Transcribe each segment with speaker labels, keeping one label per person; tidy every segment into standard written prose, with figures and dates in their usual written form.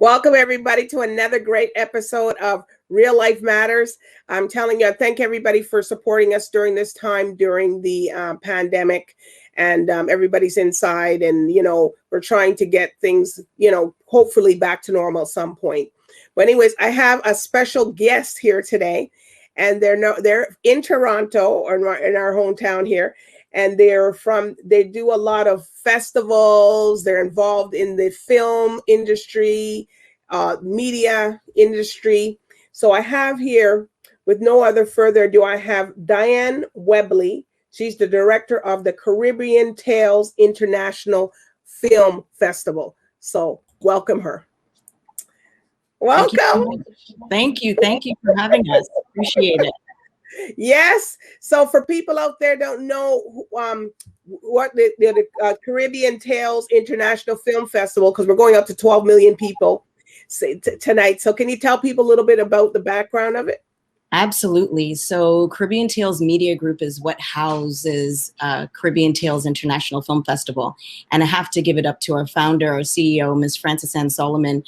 Speaker 1: Welcome, everybody, to another great episode of Real Life Matters. I'm telling you, thank everybody for supporting us during this time, during the pandemic. And everybody's inside, and, we're trying to get things, hopefully back to normal at some point. But anyways, I have a special guest here today, and they're in Toronto, or in our hometown here. And they do a lot of festivals. They're involved in the film industry, media industry. So I have here, with no other further ado, I have Diane Webley. She's the director of the Caribbean Tales International Film Festival. So welcome her. Welcome.
Speaker 2: Thank you. Thank you for having us. Appreciate it.
Speaker 1: Yes. So for people out there don't know what the Caribbean Tales International Film Festival, because we're going up to 12 million people tonight. So can you tell people a little bit about the background of it?
Speaker 2: Absolutely. So Caribbean Tales Media Group is what houses Caribbean Tales International Film Festival. And I have to give it up to our founder, our CEO, Ms. Frances Ann Solomon,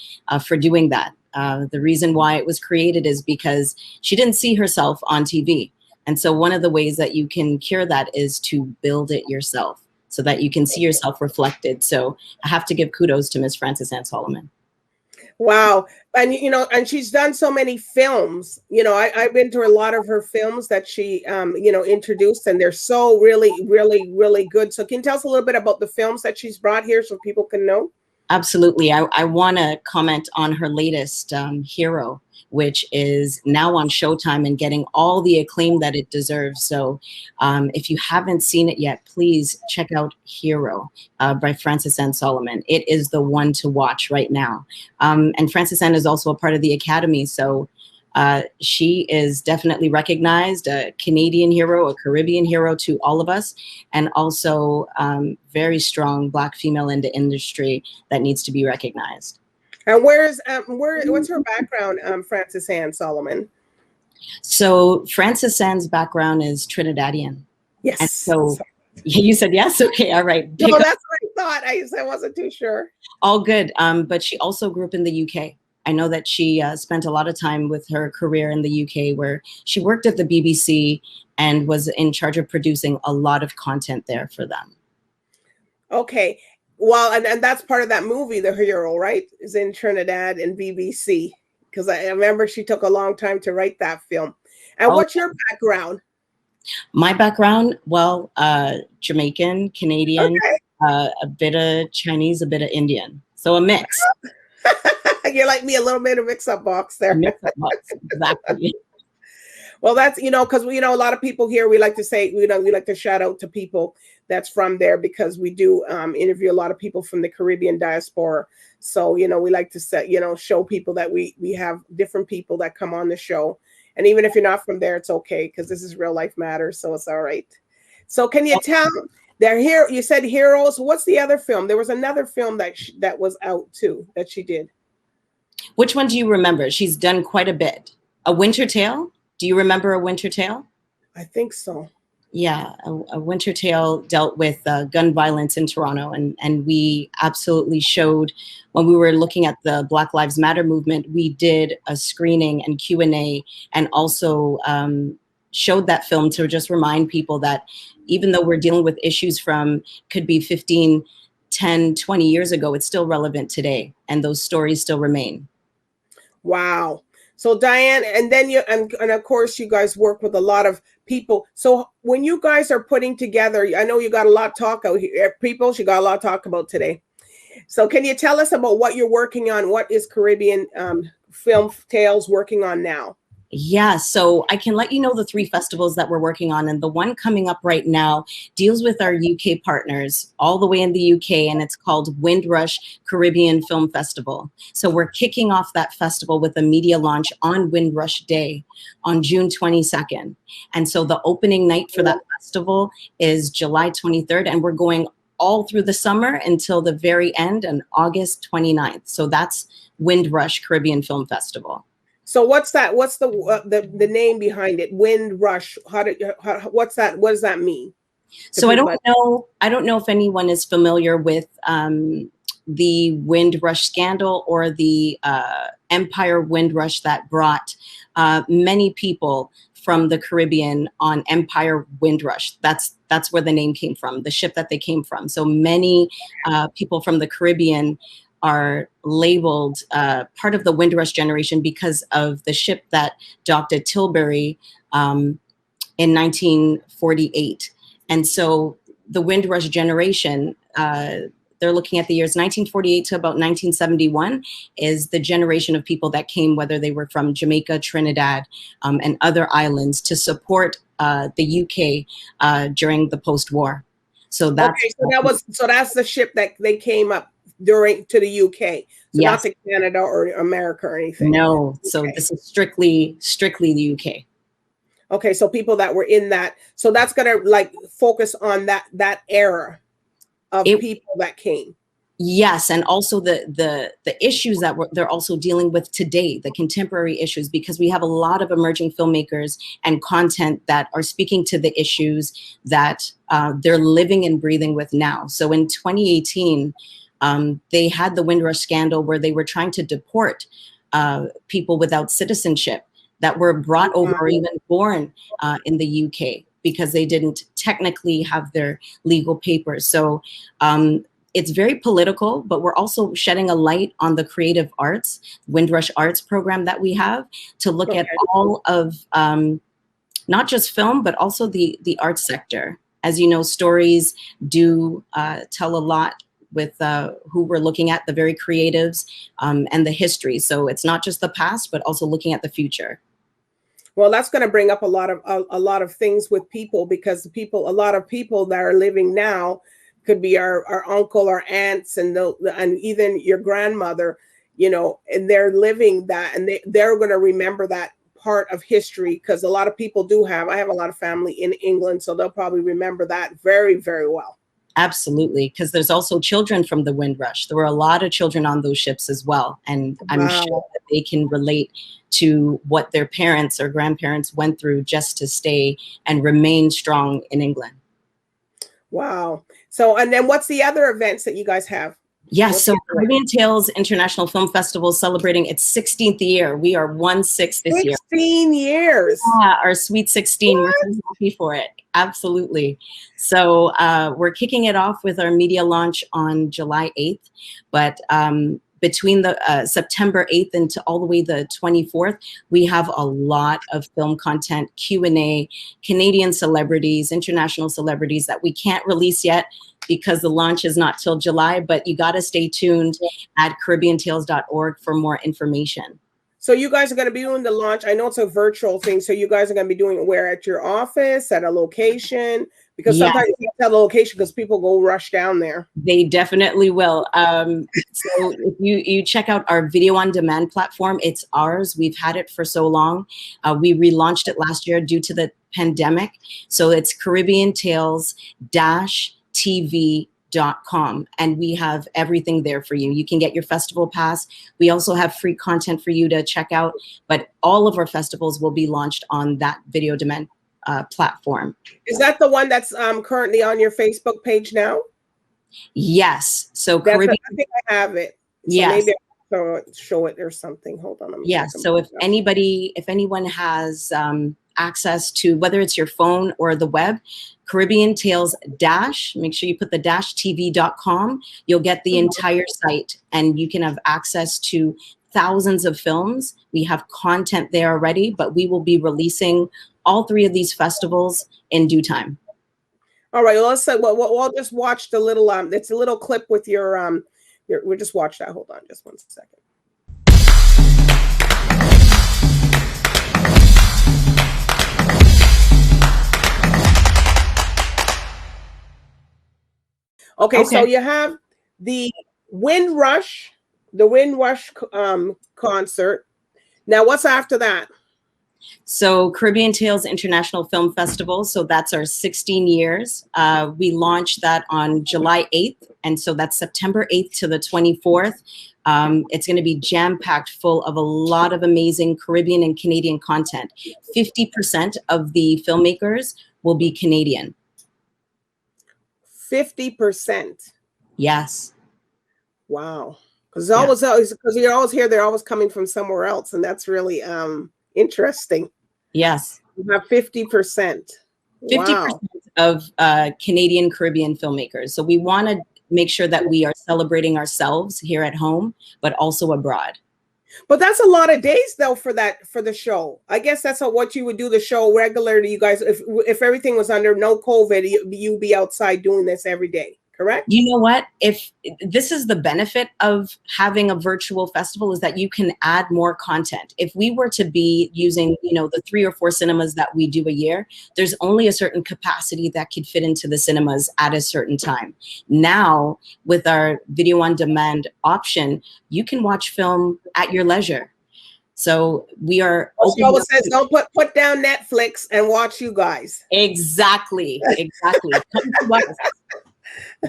Speaker 2: for doing that. The reason why it was created is because she didn't see herself on TV. And so one of the ways that you can cure that is to build it yourself so that you can see yourself reflected. So I have to give kudos to Ms. Frances Ann Solomon.
Speaker 1: Wow. And, and she's done so many films. I've been to a lot of her films that she, introduced, and they're so really, really, really good. So can you tell us a little bit about the films that she's brought here so people can know?
Speaker 2: Absolutely. I want to comment on her latest, Hero, which is now on Showtime and getting all the acclaim that it deserves. So if you haven't seen it yet, please check out Hero by Frances Ann Solomon. It is the one to watch right now. And Frances Ann is also a part of the Academy. So she is definitely recognized, a Canadian hero, a Caribbean hero to all of us, and also very strong Black female in the industry that needs to be recognized.
Speaker 1: And what's her background, Frances Ann Solomon?
Speaker 2: So Frances Ann's background is Trinidadian.
Speaker 1: Yes.
Speaker 2: And so you said yes? Okay, all right.
Speaker 1: No, that's what I thought. I wasn't too sure.
Speaker 2: All good. But she also grew up in the UK. I know that she spent a lot of time with her career in the UK, where she worked at the BBC and was in charge of producing a lot of content there for them. Okay.
Speaker 1: Well, and that's part of that movie, The Hero, right? Is in Trinidad and BBC, because I remember she took a long time to write that film. And what's your background?
Speaker 2: My background, well, Jamaican, Canadian, okay. A bit of Chinese, a bit of Indian. So a mix.
Speaker 1: You're like me, a little bit of mix-up box there.
Speaker 2: Mix-up box, exactly.
Speaker 1: Well, that's, because a lot of people here, we like to say, we like to shout out to people that's from there, because we do interview a lot of people from the Caribbean diaspora. So, we like to say, show people that we have different people that come on the show. And even if you're not from there, it's okay, because this is Real Life Matters, so it's all right. So can you tell, they're here, you said Heroes. What's the other film? There was another film that was out too, that she did.
Speaker 2: Which one do you remember? She's done quite a bit. A Winter Tale? Do you remember A Winter Tale?
Speaker 1: I think so.
Speaker 2: Yeah, A Winter Tale dealt with gun violence in Toronto. And we absolutely showed, when we were looking at the Black Lives Matter movement, we did a screening and Q&A, and also showed that film to just remind people that even though we're dealing with issues from, could be 15, 10, 20 years ago, it's still relevant today. And those stories still remain.
Speaker 1: Wow. So Diane, and then and of course you guys work with a lot of people. So when you guys are putting together, I know you got a lot to talk out here. People, she got a lot to talk about today. So can you tell us about what you're working on? What is Caribbean Film Tales working on now?
Speaker 2: Yeah, so I can let you know the 3 festivals that we're working on. And the one coming up right now deals with our UK partners all the way in the UK, and it's called Windrush Caribbean Film Festival. So we're kicking off that festival with a media launch on Windrush Day on June 22nd. And so the opening night for that festival is July 23rd, and we're going all through the summer until the very end on August 29th. So that's Windrush Caribbean Film Festival.
Speaker 1: So what's that? What's the name behind it? Windrush. What's that? What does that mean?
Speaker 2: So I don't know if anyone is familiar with the Windrush scandal or the Empire Windrush that brought many people from the Caribbean on Empire Windrush. That's where the name came from, the ship that they came from. So many people from the Caribbean are labeled part of the Windrush generation because of the ship that docked at Tilbury in 1948. And so the Windrush generation, they're looking at the years 1948 to about 1971 is the generation of people that came, whether they were from Jamaica, Trinidad, and other islands to support the UK during the post-war. So that's
Speaker 1: so that's the ship that they came up during to the UK. So
Speaker 2: yes.
Speaker 1: Not to Canada or America or anything.
Speaker 2: No. So this is strictly the UK.
Speaker 1: Okay, so people that were in that, so that's gonna like focus on that era of people that came.
Speaker 2: Yes, and also the issues that they're also dealing with today, the contemporary issues, because we have a lot of emerging filmmakers and content that are speaking to the issues that they're living and breathing with now. So in 2018, they had the Windrush scandal where they were trying to deport people without citizenship that were brought over or even born in the UK because they didn't technically have their legal papers. So it's very political, but we're also shedding a light on the creative arts, Windrush Arts program that we have to look at all of not just film, but also the arts sector. As you know, stories do tell a lot with who we're looking at, the very creatives and the history. So it's not just the past, but also looking at the future.
Speaker 1: Well, that's going to bring up a lot of things with people, because a lot of people that are living now could be our uncle or aunts and even your grandmother, you know, and they're living that, and they're going to remember that part of history, because a lot of people I have a lot of family in England, so they'll probably remember that very, very well.
Speaker 2: Absolutely, because there's also children from the Windrush. There were a lot of children on those ships as well, and I'm sure that they can relate to what their parents or grandparents went through just to stay and remain strong in England.
Speaker 1: Wow. So, and then what's the other events that you guys have?
Speaker 2: Yes, so Caribbean Tales International Film Festival is celebrating its 16th year. We are 16 this year.
Speaker 1: 16 years.
Speaker 2: Yeah, our sweet 16. What? We're so happy for it. Absolutely. So we're kicking it off with our media launch on July 8th. But between the September 8th and to all the way the 24th, we have a lot of film content, Q&A, Canadian celebrities, international celebrities that we can't release yet because the launch is not till July, but you got to stay tuned at CaribbeanTales.org for more information.
Speaker 1: So you guys are going to be doing the launch. I know it's a virtual thing. So you guys are going to be doing it where? At your office, at a location? Because sometimes you can't tell the location because people go rush down there.
Speaker 2: They definitely will. So if you check out our video on demand platform, it's ours. We've had it for so long. We relaunched it last year due to the pandemic. So it's Caribbean Tales TV.com, and we have everything there for you. You can get your festival pass. We also have free content for you to check out, but all of our festivals will be launched on that video demand platform.
Speaker 1: Is that the one that's currently on your Facebook page now?
Speaker 2: Yes. So
Speaker 1: I think I have it. So
Speaker 2: yes.
Speaker 1: Maybe I'll show it or something. Hold on.
Speaker 2: Yes. So if anyone has access to, whether it's your phone or the web, Caribbean Tales make sure you put the TV.com. You'll get the entire site, and you can have access to thousands of films. We have content there already, but we will be releasing all three of these festivals in due time.
Speaker 1: All right. Well, let's say we'll just watch the little it's a little clip with your we'll just watch that. Hold on just 1 second. Okay, so you have the Windrush concert. Now, what's after that?
Speaker 2: So Caribbean Tales International Film Festival. So that's our 16 years. We launched that on July 8th. And so that's September 8th to the 24th. It's going to be jam-packed full of a lot of amazing Caribbean and Canadian content. 50% of the filmmakers will be Canadian.
Speaker 1: 50%.
Speaker 2: Yes.
Speaker 1: Wow. Because
Speaker 2: Yeah.
Speaker 1: because you always hear they're always coming from somewhere else, and that's really interesting.
Speaker 2: Yes.
Speaker 1: You have 50%.
Speaker 2: 50%
Speaker 1: Wow.
Speaker 2: of Canadian Caribbean filmmakers. So we want to make sure that we are celebrating ourselves here at home, but also abroad.
Speaker 1: But that's a lot of days though for the show. I guess that's what you would do the show regularly. You guys, if everything was under no COVID, you'd be outside doing this every day, correct?
Speaker 2: You know what? If this is the benefit of having a virtual festival, is that you can add more content. If we were to be using, the 3 or 4 cinemas that we do a year, there's only a certain capacity that could fit into the cinemas at a certain time. Now, with our video on demand option, you can watch film at your leisure. So we are.
Speaker 1: She always says, "Don't put down Netflix and watch you guys."
Speaker 2: Exactly. Come to us.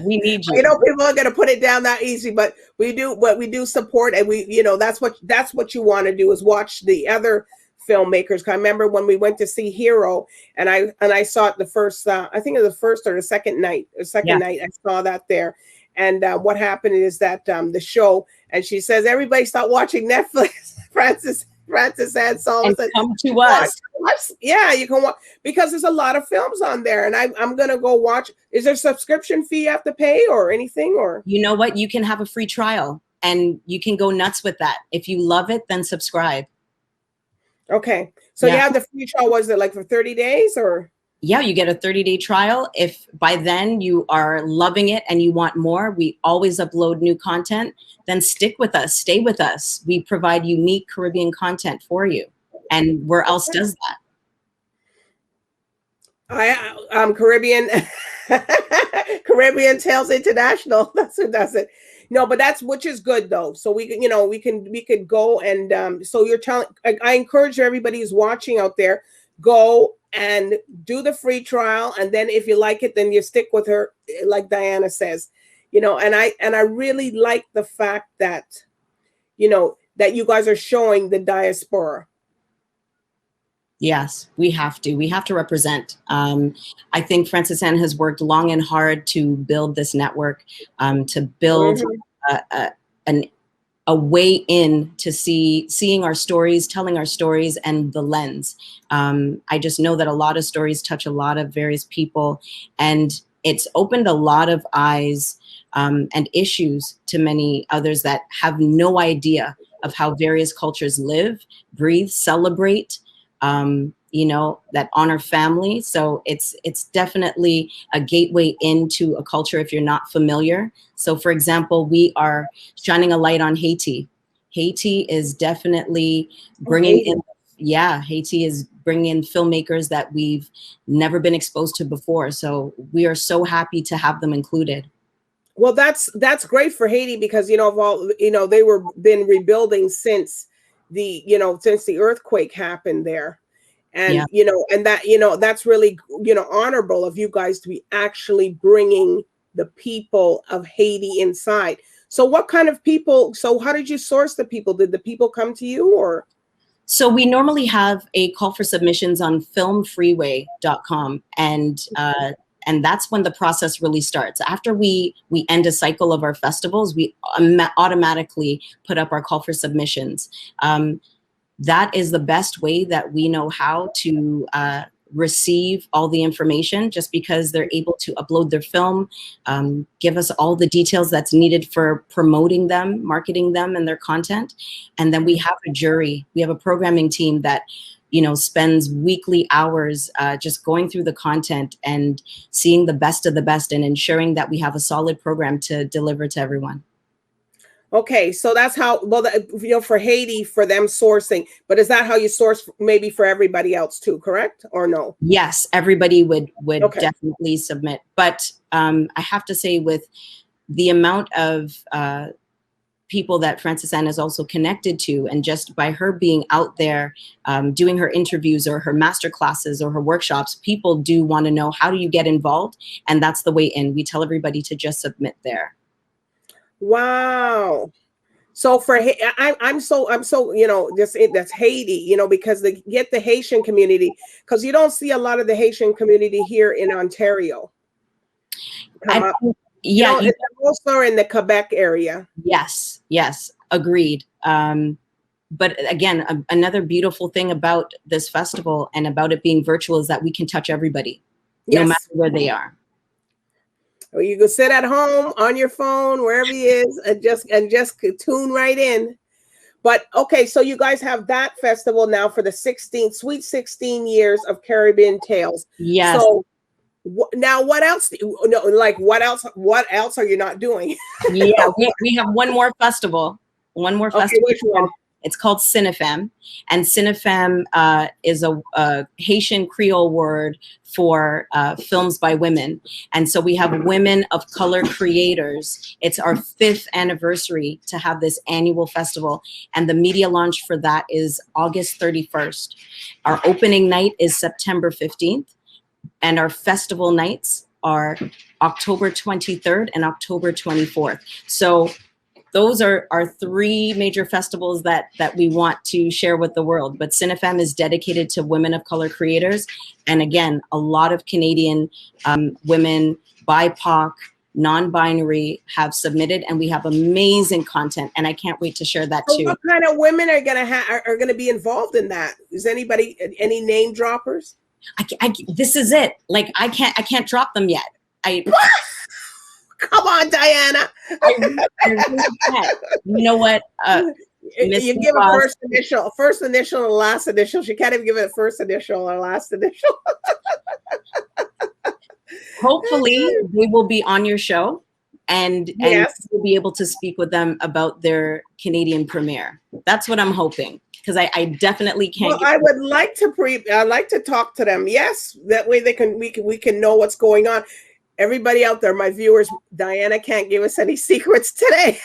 Speaker 2: We need you.
Speaker 1: People aren't going to put it down that easy, but we do support, and that's what you want to do, is watch the other filmmakers. I remember when we went to see Hero, and I saw it the first, I think it was the first or the second night. Night I saw that there, and what happened is that the show, and she says, everybody stop watching Netflix. Francis and Solomon said,
Speaker 2: come to us.
Speaker 1: Yeah, you can watch, because there's a lot of films on there, and I'm gonna go watch. Is there a subscription fee you have to pay or anything? Or
Speaker 2: you know what? You can have a free trial, and you can go nuts with that. If you love it, then subscribe.
Speaker 1: Okay, so you have the free trial. Was it like for 30 days or?
Speaker 2: Yeah, you get a 30-day trial. If by then you are loving it and you want more, we always upload new content. Then stick with us, stay with us. We provide unique Caribbean content for you. And where else does
Speaker 1: that? I'm Caribbean, Caribbean Tales International. That's who does it. No, but which is good though. So we could go and so you're telling. I encourage everybody who's watching out there, go and do the free trial, and then if you like it, then you stick with her, like Diana says. And I really like the fact that that you guys are showing the diaspora.
Speaker 2: Yes, we have to represent. I think Francis Anne has worked long and hard to build this network, to build a way in to seeing our stories, telling our stories, and the lens. I just know that a lot of stories touch a lot of various people, and it's opened a lot of eyes and issues to many others that have no idea of how various cultures live, breathe, celebrate, that honor family. So it's definitely a gateway into a culture if you're not familiar. So for example, we are shining a light on Haiti. Haiti is definitely bringing in, Haiti is bringing in filmmakers that we've never been exposed to before. So we are so happy to have them included.
Speaker 1: Well, that's great for Haiti, because of all they were been rebuilding since the earthquake happened there, and and that that's really honorable of you guys to be actually bringing the people of Haiti inside. So what kind of people? So how did you source the people? Did the people come to you, or?
Speaker 2: So we normally have a call for submissions on filmfreeway.com, and that's when the process really starts. After we end a cycle of our festivals, we automatically put up our call for submissions. That is the best way that we know how to receive all the information, just because they're able to upload their film, give us all the details that's needed for promoting them, marketing them and their content. And then we have a jury. We have a programming team that spends weekly hours just going through the content and seeing the best of the best and ensuring that we have a solid program to deliver to everyone.
Speaker 1: Okay, so that's how, for Haiti, for them sourcing, but is that how you source maybe for everybody else too, correct? Or no?
Speaker 2: Yes, everybody would definitely submit. But I have to say, with the amount of people that Francis Anne is also connected to, and just by her being out there doing her interviews or her master classes or her workshops, people do want to know, how do you get involved? And that's the way in. We tell everybody to just submit there.
Speaker 1: Wow. So for I'm so that's Haiti, because they get the Haitian community, because you don't see a lot of the Haitian community here in Ontario.
Speaker 2: Yeah.
Speaker 1: It's also in the Quebec area.
Speaker 2: Yes. Yes. Agreed. But again, another beautiful thing about this festival and about it being virtual is that we can touch everybody, no matter where they are.
Speaker 1: Or you can sit at home on your phone, wherever he is, and just tune right in. But okay, so you guys have that festival now for the sweet 16 years of Caribbean Tales.
Speaker 2: Yes.
Speaker 1: So now what else? What else are you not doing?
Speaker 2: Yeah, we have one more festival.
Speaker 1: Okay, which one?
Speaker 2: It's called Cinefem, and Cinefem is a Haitian Creole word for films by women. And so we have women of color creators. It's our 5th anniversary to have this annual festival. And the media launch for that is August 31st. Our opening night is September 15th. And our festival nights are October 23rd and October 24th. So those are our 3 major festivals that we want to share with the world. But Cinefem is dedicated to women of color creators. And again, a lot of Canadian women, BIPOC, non-binary have submitted, and we have amazing content. And I can't wait to share that too.
Speaker 1: What kind of women are gonna be involved in that? Is anybody, any name droppers?
Speaker 2: This is it. Like I can't drop them yet.
Speaker 1: Come on, Diana.
Speaker 2: I really can't. You know what?
Speaker 1: You give a first initial, and last initial. She can't even give it a first initial or last initial.
Speaker 2: Hopefully, they will be on your show, and we'll be able to speak with them about their Canadian premiere. That's what I'm hoping, because I definitely can't.
Speaker 1: Well, I would like to talk to them. Yes, that way we can know what's going on. Everybody out there, my viewers, Diana can't give us any secrets today.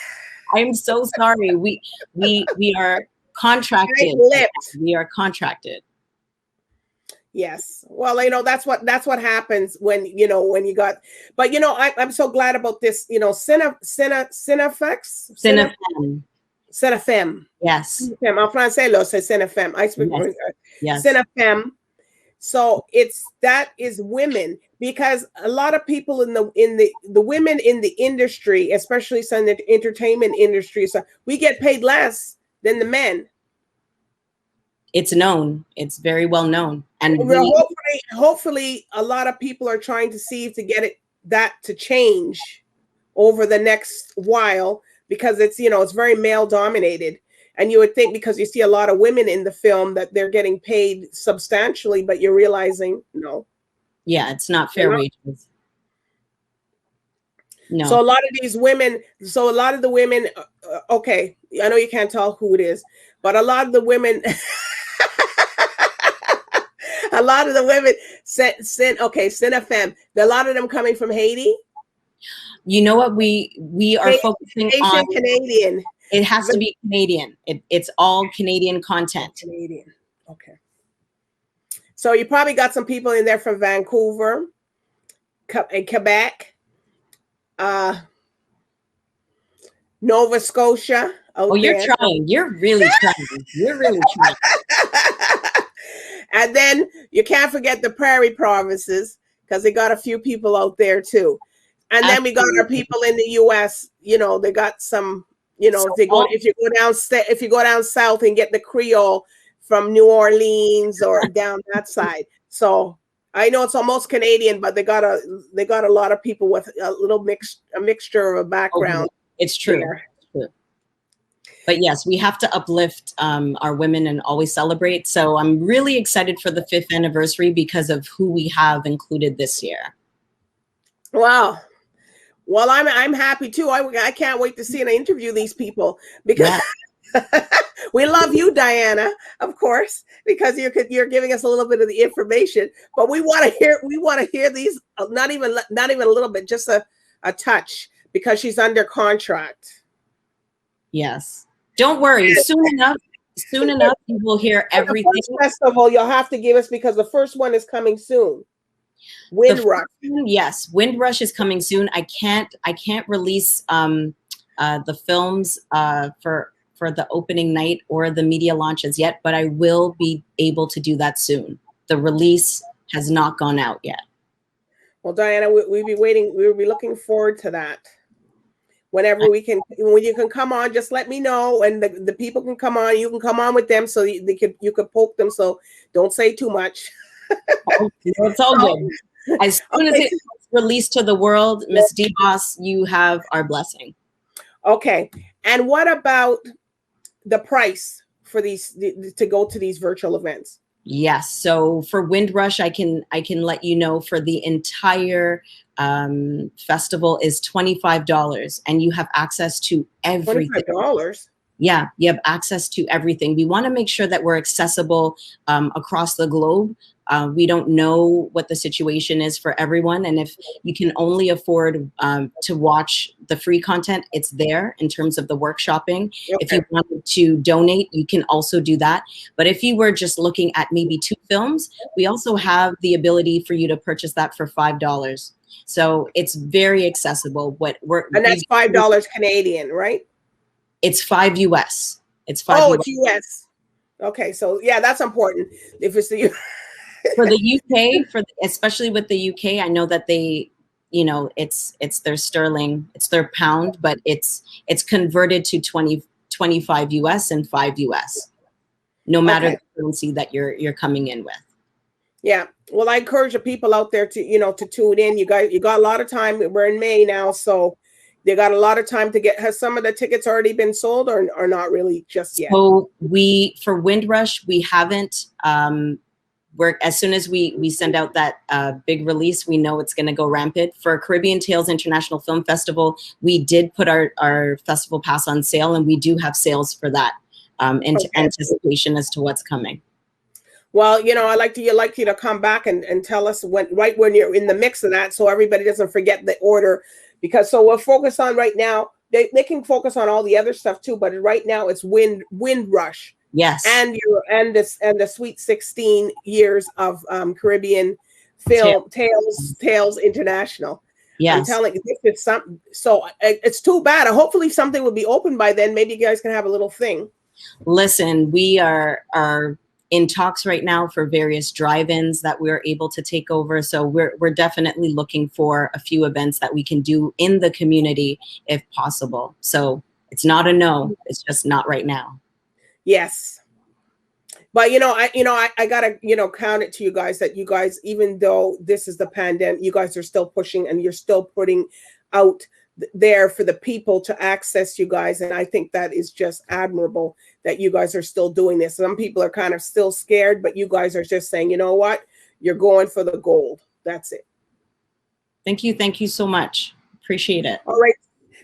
Speaker 2: I'm so sorry. We are contracted. We are contracted.
Speaker 1: Yes. Well, that's what happens when you got. But I'm so glad about this. Cinefem.
Speaker 2: Yes.
Speaker 1: En français, c'est Cinefem. I speak.
Speaker 2: Yes.
Speaker 1: Cinefem. So that is women, because a lot of people in the women in the industry, especially in the entertainment industry, so we get paid less than the men.
Speaker 2: It's known. It's very well known. And
Speaker 1: hopefully a lot of people are trying to see to get that to change over the next while, because it's very male dominated. And you would think, because you see a lot of women in the film, that they're getting paid substantially, but you're realizing no.
Speaker 2: Yeah, it's not fair wages. No.
Speaker 1: So a lot of the women, okay, I know you can't tell who it is, but a lot of the women, Cinefem, a lot of them coming from Haiti.
Speaker 2: You know what? We are focusing on
Speaker 1: Canadian.
Speaker 2: It has to be Canadian. It's all Canadian content.
Speaker 1: Canadian. Okay. So you probably got some people in there from Vancouver, and Quebec, Nova Scotia.
Speaker 2: You're trying. You're really trying. You're really trying.
Speaker 1: And then you can't forget the Prairie provinces, because they got a few people out there too. And then we got our people in the U.S. They got some. If you go down south and get the Creole from New Orleans or down that side. So I know it's almost Canadian, but they got a lot of people with a mixture of a background.
Speaker 2: It's true. But yes, we have to uplift our women and always celebrate. So I'm really excited for the 5th anniversary because of who we have included this year.
Speaker 1: Wow. Well, I'm happy too. I can't wait to see and interview these people, because we love you, Diana, of course, because you're giving us a little bit of the information. But we want to hear these, not even a little bit, just a touch, because she's under contract.
Speaker 2: Yes. Don't worry. Soon enough, you will hear everything.
Speaker 1: The first festival you'll have to give us, because the first one is coming soon. Windrush.
Speaker 2: Yes, Windrush is coming soon. I can't release the films for the opening night or the media launches yet, but I will be able to do that soon. The release has not gone out yet.
Speaker 1: Well, Diana, we'll be waiting. We'll be looking forward to that. Whenever we can, when you can come on, just let me know, and the people can come on. You can come on with them, so you could poke them. So don't say too much.
Speaker 2: It's all good. As soon as
Speaker 1: Okay.
Speaker 2: it's released to the world, Miss DBoss, you have our blessing.
Speaker 1: Okay. And what about the price for these to go to these virtual events?
Speaker 2: Yes. So for Windrush, I can let you know for the entire festival is $25, and you have access to everything.
Speaker 1: $25.
Speaker 2: Yeah, you have access to everything. We want to make sure that we're accessible across the globe. We don't know what the situation is for everyone. And if you can only afford to watch the free content, it's there in terms of the workshopping. Okay. If you wanted to donate, you can also do that. But if you were just looking at maybe 2 films, we also have the ability for you to purchase that for $5. So it's very accessible.
Speaker 1: And that's $5 Canadian, right?
Speaker 2: It's $5 US. It's $5
Speaker 1: Oh,
Speaker 2: US.
Speaker 1: it's US. Okay, so yeah, that's important. If it's the
Speaker 2: for the UK, especially with the UK, I know that they, you know, it's their sterling, it's their pound, but it's converted to 25 US and $5 US, no matter the currency that you're coming in with.
Speaker 1: Yeah. Well, I encourage the people out there to, to tune in. You got a lot of time. We're in May now, so they got a lot of time to get. Has some of the tickets already been sold or not really just yet?
Speaker 2: So for Windrush, we haven't. As soon as we send out that big release, we know it's going to go rampant. For Caribbean Tales International Film Festival, we did put our festival pass on sale, and we do have sales for that in anticipation as to what's coming.
Speaker 1: Well, I'd like you to come back and tell us right when you're in the mix of that, so everybody doesn't forget the order. Because so we'll focus on right now. They can focus on all the other stuff too, but right now it's Windrush.
Speaker 2: Yes.
Speaker 1: And the Sweet 16 years of Caribbean film Tales International. Yes. I'm telling you, this is so it's too bad. Hopefully something will be open by then. Maybe you guys can have a little thing.
Speaker 2: Listen, we are in talks right now for various drive-ins that we're able to take over. So we're definitely looking for a few events that we can do in the community if possible. So it's not a no, it's just not right now.
Speaker 1: Yes. But I gotta count it to you guys that you guys, even though this is the pandemic, you guys are still pushing and you're still putting out there for the people to access you guys. And I think that is just admirable that you guys are still doing this. Some people are kind of still scared, but you guys are just saying, you know what, you're going for the gold. That's it.
Speaker 2: Thank you so much. Appreciate it.
Speaker 1: All right.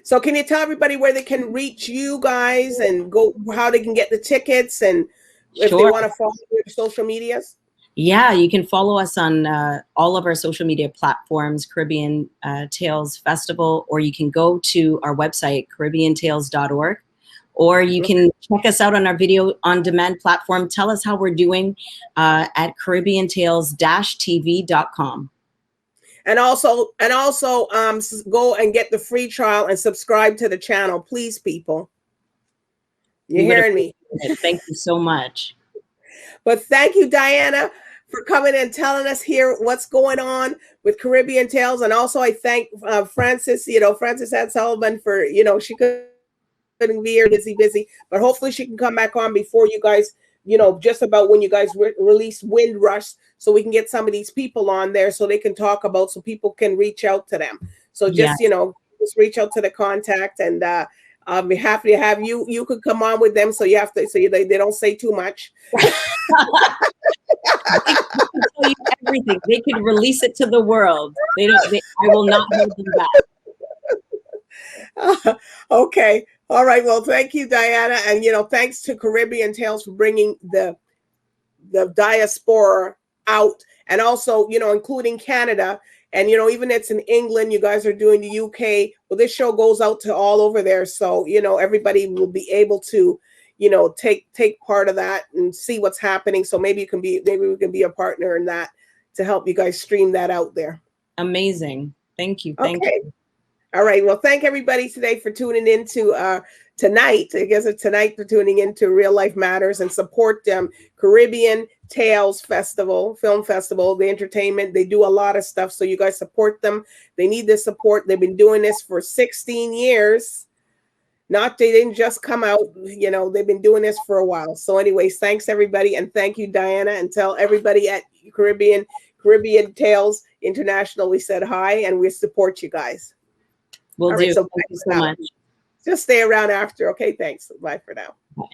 Speaker 1: So can you tell everybody where they can reach you guys and how they can get the tickets and if they want to follow your social medias?
Speaker 2: Yeah, you can follow us on all of our social media platforms, Caribbean Tales Festival, or you can go to our website, caribbeantales.org, or you can check us out on our video on demand platform. Tell us how we're doing at caribbeantales-tv.com.
Speaker 1: And also go and get the free trial and subscribe to the channel, please, people. You're hearing me?
Speaker 2: Thank you so much.
Speaker 1: But thank you, Diana, for coming and telling us here what's going on with Caribbean Tales. And also I thank Frances, Frances Sullivan for, she couldn't be here, busy, but hopefully she can come back on before you guys, just about when you guys release Windrush, so we can get some of these people on there so they can talk about, so people can reach out to them. So just, just reach out to the contact, and I'll be happy to have you. You could come on with them, so you have to, so they don't say too much.
Speaker 2: They can tell you everything. They can release it to the world. I will not hold them back.
Speaker 1: Okay. All right. Well, thank you, Diana. And, thanks to Caribbean Tales for bringing the diaspora out, and also, including Canada. And, even it's in England, you guys are doing the UK. Well, this show goes out to all over there. So, everybody will be able to, take part of that and see what's happening. So maybe we can be a partner in that to help you guys stream that out there.
Speaker 2: Amazing. Thank you. Thank you.
Speaker 1: All right. Well, thank everybody today for tuning in to tonight. I guess it's tonight they're tuning into Real Life Matters and support them. Caribbean Tales Festival, Film Festival, the entertainment. They do a lot of stuff. So you guys support them. They need the support. They've been doing this for 16 years. They didn't just come out, you know, they've been doing this for a while. So anyways, thanks everybody. And thank you, Diana, and tell everybody at Caribbean Tales International, we said hi and we support you guys.
Speaker 2: Will do.
Speaker 1: Right, so
Speaker 2: thank you so much.
Speaker 1: Just stay around after. Okay, thanks. Bye for now.
Speaker 2: Bye.